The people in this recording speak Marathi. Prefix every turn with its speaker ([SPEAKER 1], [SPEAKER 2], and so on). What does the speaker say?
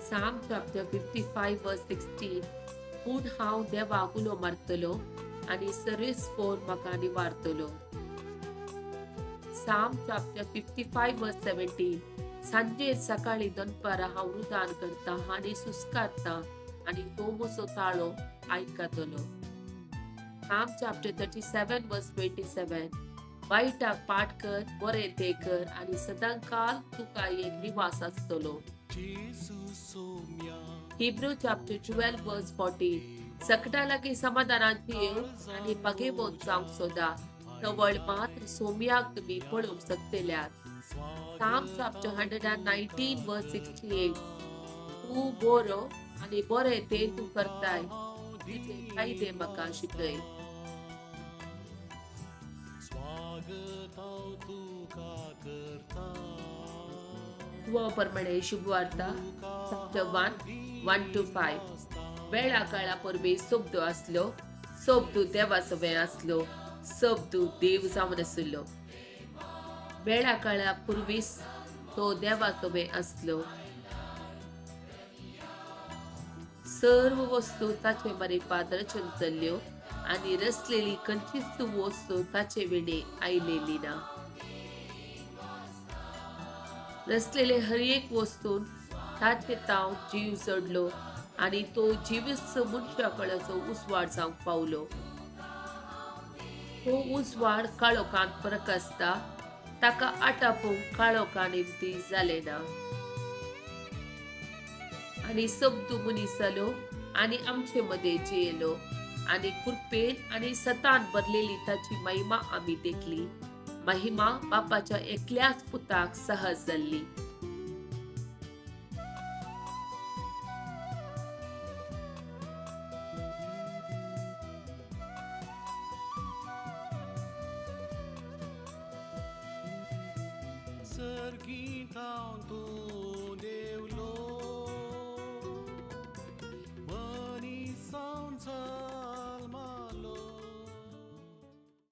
[SPEAKER 1] Psalm chapter 55 verse 16. पूण हांव देवाक उलो मारतलो आनी सर्वेस्पोर म्हाका निवारतलो. Psalm chapter 55 verse 17. सांजे सकाळी दनपारा हांव रुदान करता आनी सुस्कारता आनी तो म्हजो ताळो आयकतलो. Psalm chapter 37 verse 27. वायटाक पाट कर, बरें ते कर आनी सदांकाल तुका एक निवास आसतलो. Hebrew chapter 12 verse 14. सकटा लागीं समाधानाची येव आनी पागेबोत जावंक सोदा, तवळ मात्र सोम्याक तुमी पळोवंक शकतल्यात. Psalm chapter 119 verse 68. तूं बरो आनी बरें ते तूं करताय, तुजे कायदे म्हाका शिकय. प्रमाणे शुभवार्ता chapter 1 to 5. वेळा काळा परबे सोबदो आसलो, सोबदू देवासोबे आसलो, सोबदू देव जावन आसलो. वेळा काळा पुर्वीस तो देवासोबे आसलो. सर्व वस्तू ताचे मारीपात रचून चल्ल्यो आनी रचलेली खंयचीच वस्तू ताचे विणे आयलेली ना. रचलेले हर एक वस्तून ताचे ताव जीव जडलो आनी तो जिवस मनशा कळाचो उजवाड जावंक पावलो. तो उजवाड काळोखांत प्रकाशता, ताका आटापोवंक काळोखान इम्ती जाले ना. आनी सोबदू मनीस जालो आनी आमचे मदे जियेलो आनी कृपेन आनी सतान भरलेली ताची महिमा आमी देखली. महिमा बापाच्या एकल्याच पुताक सहज जाल्ली.
[SPEAKER 2] सर्गीत हांव